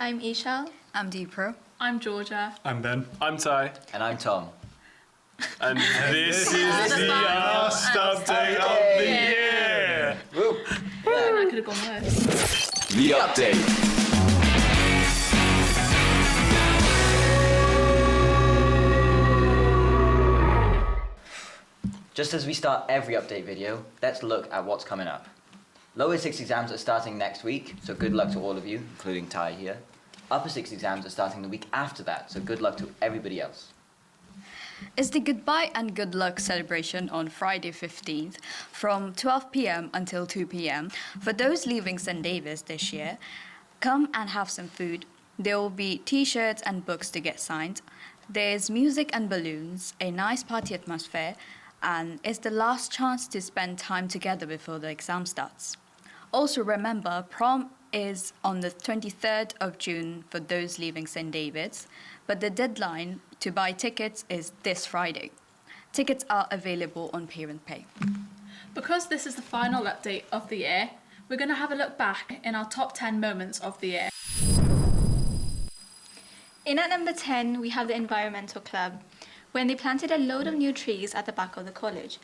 I'm Ishal. I'm Deepro. I'm Georgia. I'm Ben. I'm Ty. And I'm Tom. And this is the last update of the year. Woo. That could have gone worse. The update. Just as we start every update video, let's look at what's coming up. Lower 6 exams are starting next week, so good luck to all of you, including Ty here. Upper 6 exams are starting the week after that, so good luck to everybody else. It's the Goodbye and Good Luck celebration on Friday 15th from 12 p.m. until 2 p.m. For those leaving St. David's this year, come and have some food. There will be t-shirts and books to get signed. There's music and balloons, a nice party atmosphere, and it's the last chance to spend time together before the exam starts. Also remember, prom is on the 23rd of June for those leaving St. David's, but the deadline to buy tickets is this Friday. Tickets are available on Parent Pay. Because this is the final update of the year, we're going to have a look back in our top 10 moments of the year. In at number 10, we have the Environmental Club, when they planted a load of new trees at the back of the college.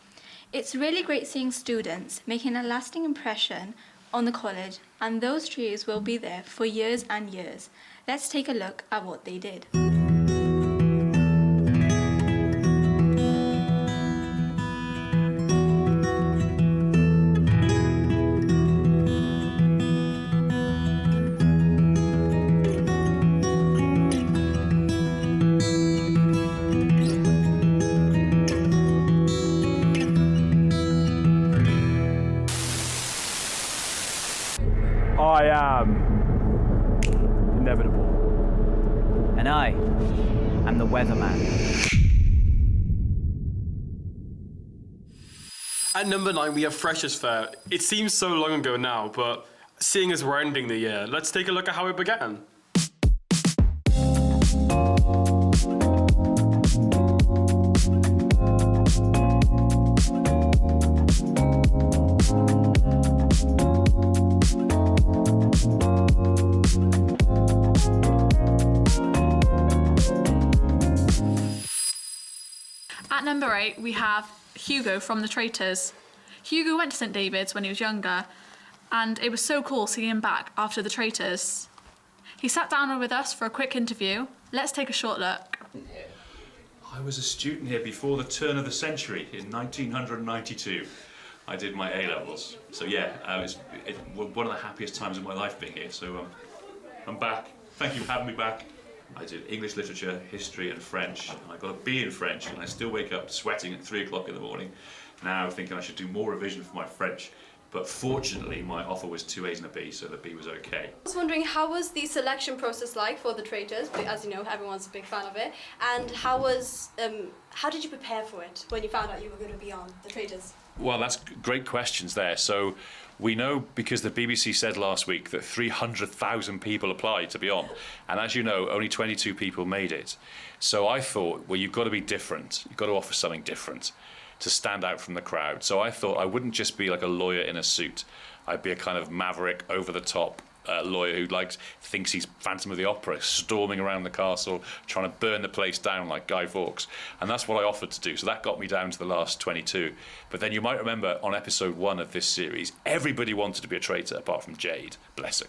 It's really great seeing students making a lasting impression on the college, and those trees will be there for years and years. Let's take a look at what they did. I am inevitable. And I am the weatherman. At number 9, we have Freshers' Fair. It seems so long ago now, but seeing as we're ending the year, let's take a look at how it began. At number 8, we have Hugo from the Traitors. Hugo went to St. David's when he was younger, and it was so cool seeing him back after the Traitors. He sat down with us for a quick interview. Let's take a short look. I was a student here before the turn of the century in 1992. I did my A-levels. So yeah, it was one of the happiest times of my life being here. So I'm back. Thank you for having me back. I did English literature, history and French. I got a B in French, and I still wake up sweating at 3 o'clock in the morning, now thinking I should do more revision for my French. But fortunately, my offer was 2 A's and a B, so the B was okay. I was wondering, how was the selection process like for the Traitors? As you know, everyone's a big fan of it. And how did you prepare for it when you found out you were going to be on the Traitors? Well, that's great questions there. So we know, because the BBC said last week, that 300,000 people applied to be on. And as you know, only 22 people made it. So I thought, well, you've got to be different. You've got to offer something different to stand out from the crowd. So I thought I wouldn't just be like a lawyer in a suit. I'd be a kind of maverick, over-the-top lawyer who thinks he's Phantom of the Opera, storming around the castle, trying to burn the place down like Guy Fawkes. And that's what I offered to do. So that got me down to the last 22. But then you might remember on episode 1 of this series, everybody wanted to be a traitor apart from Jade, bless her.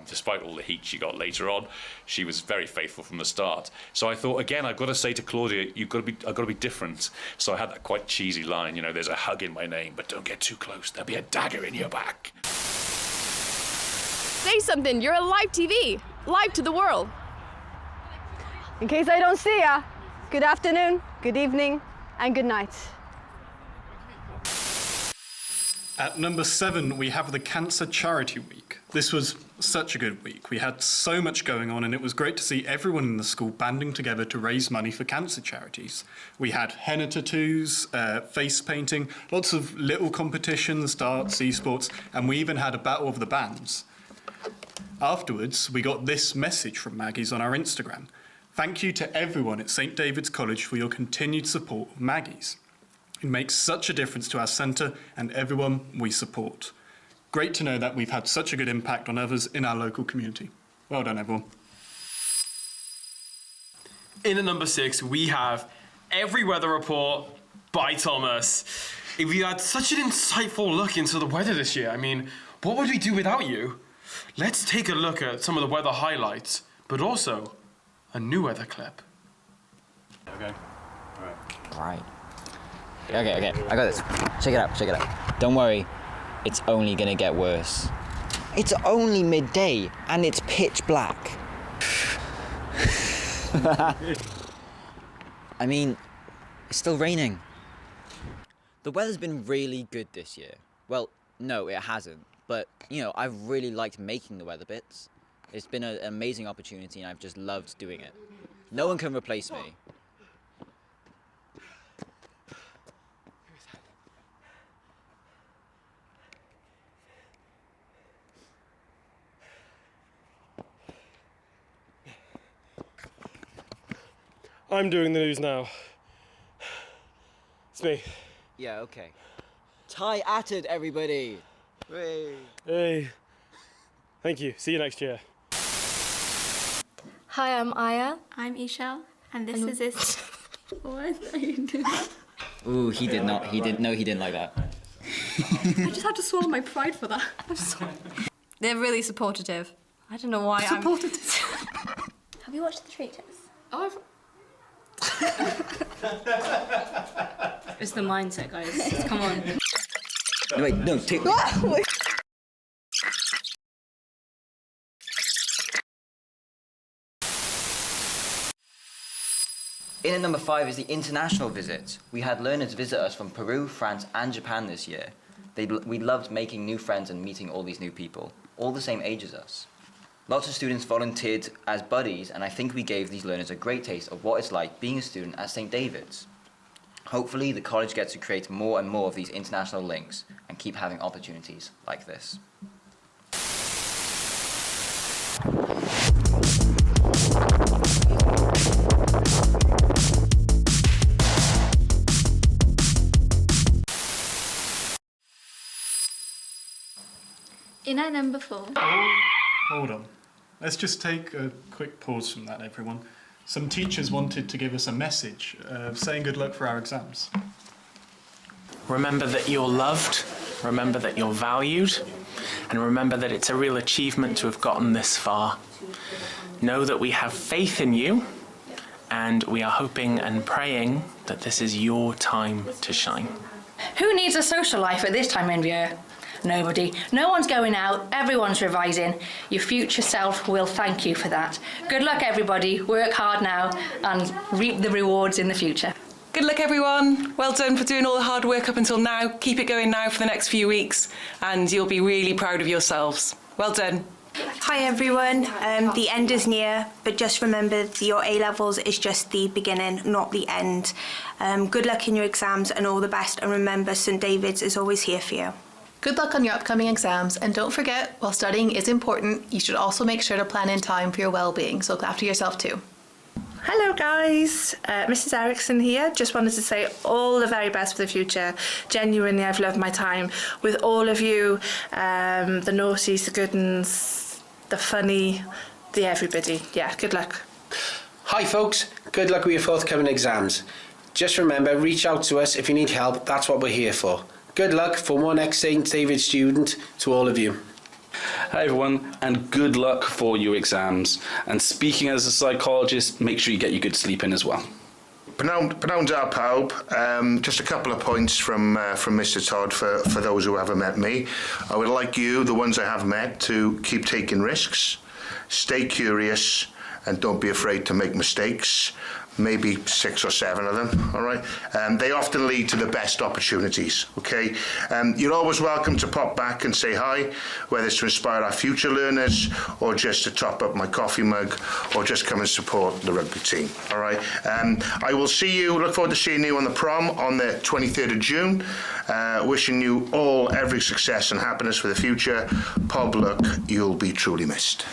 Despite all the heat she got later on, she was very faithful from the start. So I thought, again, I've got to say to Claudia, I've got to be different. So I had that quite cheesy line, you know, there's a hug in my name, but don't get too close. There'll be a dagger in your back. Say something, you're on live TV, live to the world. In case I don't see ya, good afternoon, good evening, and good night. At number 7, we have the Cancer Charity Week. This was such a good week. We had so much going on, and it was great to see everyone in the school banding together to raise money for cancer charities. We had henna tattoos, face painting, lots of little competitions, darts, esports, and we even had a battle of the bands. Afterwards, we got this message from Maggie's on our Instagram. Thank you to everyone at St. David's College for your continued support of Maggie's. It makes such a difference to our centre and everyone we support. Great to know that we've had such a good impact on others in our local community. Well done, everyone. In at number 6, we have Every Weather Report by Thomas. If you had such an insightful look into the weather this year, I mean, what would we do without you? Let's take a look at some of the weather highlights, but also a new weather clip. Okay. Right. Okay, I got this. Check it out. Don't worry, it's only gonna get worse. It's only midday, and it's pitch black. I mean, it's still raining. The weather's been really good this year. Well, no, it hasn't. But, you know, I've really liked making the weather bits. It's been an amazing opportunity, and I've just loved doing it. No one can replace me. I'm doing the news now. It's me. Yeah, okay. Tie at it, everybody. Hey. Hey. Thank you. See you next year. Hi, I'm Aya. I'm Ishal, and this is it. What are you doing? Ooh, he didn't like that. I just had to swallow my pride for that. I'm sorry. They're really supportive. I don't know why Supportive. Have you watched The Traitors? Oh, it's the mindset, guys. Come on. No, wait, no, take... In at number 5 is the international visit. We had learners visit us from Peru, France and Japan this year. We loved making new friends and meeting all these new people, all the same age as us. Lots of students volunteered as buddies, and I think we gave these learners a great taste of what it's like being a student at St. David's. Hopefully, the college gets to create more and more of these international links and keep having opportunities like this. In at number 4. Hold on. Let's just take a quick pause from that, everyone. Some teachers wanted to give us a message saying good luck for our exams. Remember that you're loved, remember that you're valued, and remember that it's a real achievement to have gotten this far. Know that we have faith in you, and we are hoping and praying that this is your time to shine. Who needs a social life at this time of year? Nobody. No one's going out, everyone's revising. Your future self will thank you for that. Good luck, everybody. Work hard now and reap the rewards in the future. Good luck, everyone. Well done for doing all the hard work up until now. Keep it going now for the next few weeks and you'll be really proud of yourselves. Well done. Hi everyone, the end is near, but just remember that your A-levels is just the beginning, not the end. Good luck in your exams and all the best, and remember St. David's is always here for you. Good luck on your upcoming exams, and don't forget, while studying is important, you should also make sure to plan in time for your well-being, so look after yourself too. Hello guys, Mrs. Erickson here. Just wanted to say all the very best for the future. Genuinely, I've loved my time with all of you, the naughties, the good uns, the funny, the everybody. Yeah, good luck. Hi folks, good luck with your forthcoming exams. Just remember, reach out to us if you need help, that's what we're here for. Good luck from one ex-St. David's student to all of you. Hi everyone, and good luck for your exams. And speaking as a psychologist, make sure you get your good sleep in as well. Pnawn da pawb. Just a couple of points from Mr. Todd for those who haven't met me. I would like you, the ones I have met, to keep taking risks, stay curious, and don't be afraid to make mistakes. Maybe 6 or 7 of them, all right? They often lead to the best opportunities, okay? You're always welcome to pop back and say hi, whether it's to inspire our future learners or just to top up my coffee mug or just come and support the rugby team, all right? I will look forward to seeing you on the prom on the 23rd of June. Wishing you all every success and happiness for the future. Pob luck, you'll be truly missed.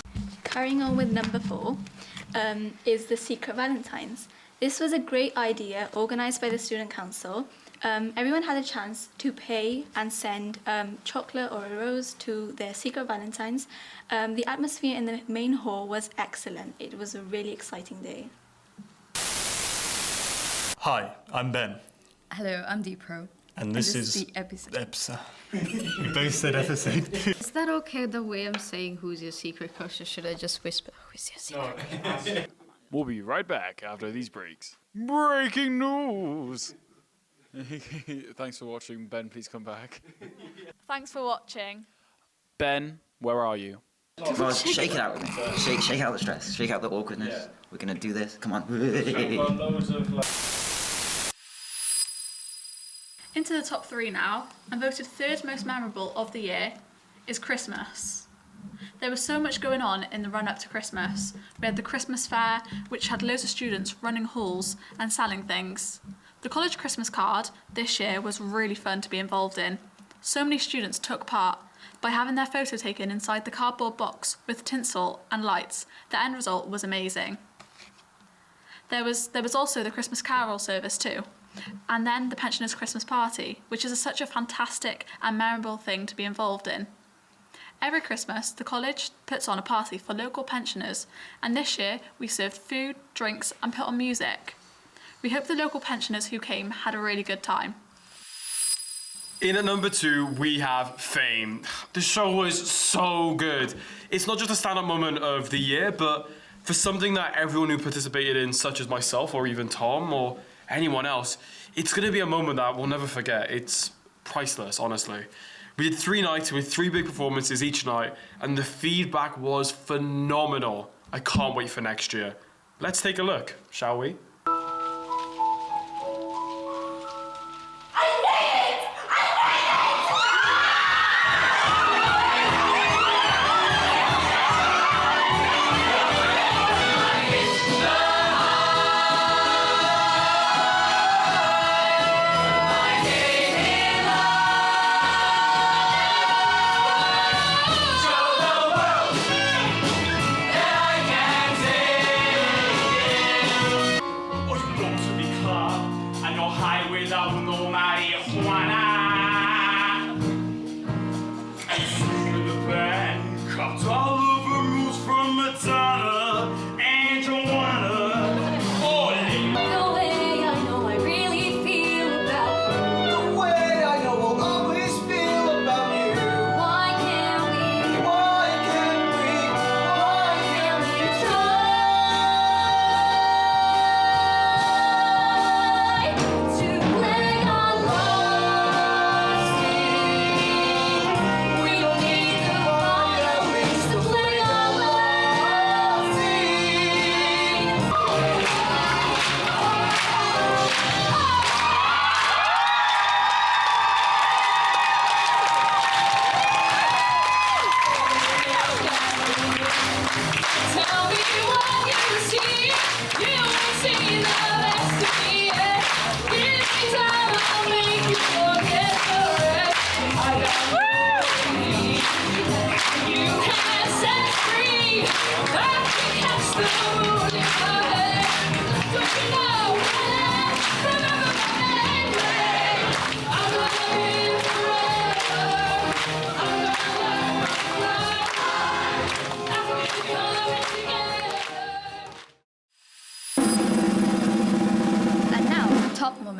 Carrying on with number 4 is the Secret Valentines. This was a great idea organised by the Student Council, everyone had a chance to pay and send chocolate or a rose to their secret Valentines. The atmosphere in the main hall was excellent. It was a really exciting day. Hi, I'm Ben. Hello, I'm Deepro. And this is the episode. We both said episode. Is that okay the way I'm saying who's your secret crush, or should I just whisper who's your secret crush? We'll be right back after these breaks. Breaking news! Thanks for watching. Ben, please come back. Thanks for watching. Ben, where are you? Well, shake it out with me. Shake out the stress. Shake out the awkwardness. Yeah. We're going to do this. Come on. Into the top 3 now, and voted 3rd most memorable of the year is Christmas. There was so much going on in the run-up to Christmas. We had the Christmas fair, which had loads of students running halls and selling things. The college Christmas card this year was really fun to be involved in. So many students took part. By having their photo taken inside the cardboard box with tinsel and lights, the end result was amazing. There was also the Christmas carol service too, and then the pensioners' Christmas party, which is such a fantastic and memorable thing to be involved in. Every Christmas, the college puts on a party for local pensioners, and this year we served food, drinks and put on music. We hope the local pensioners who came had a really good time. In at number 2, we have Fame. The show was so good. It's not just a stand-up moment of the year, but for something that everyone who participated in, such as myself or even Tom or anyone else, it's going to be a moment that we'll never forget. It's priceless, honestly. We did 3 nights with 3 big performances each night, and the feedback was phenomenal. I can't wait for next year. Let's take a look, shall we?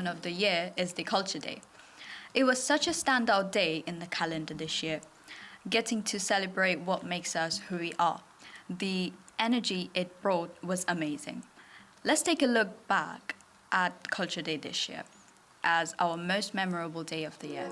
Of the year is the Culture Day. It was such a standout day in the calendar this year, getting to celebrate what makes us who we are. The energy it brought was amazing. Let's take a look back at Culture Day this year as our most memorable day of the year.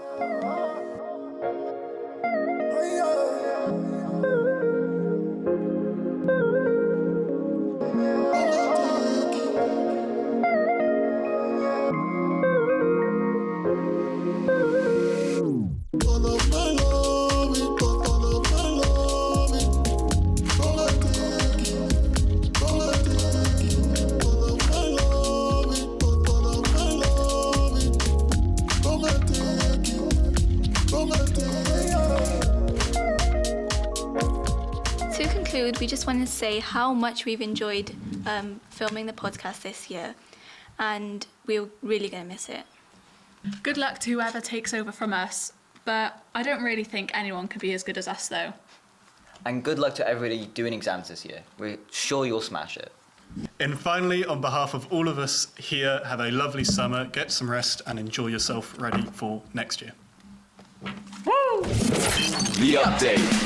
We just want to say how much we've enjoyed filming the podcast this year, and we're really going to miss it. Good luck to whoever takes over from us, but I don't really think anyone could be as good as us, though. And good luck to everybody doing exams this year. We're sure you'll smash it. And finally, on behalf of all of us here, have a lovely summer, get some rest, and enjoy yourself ready for next year. The update.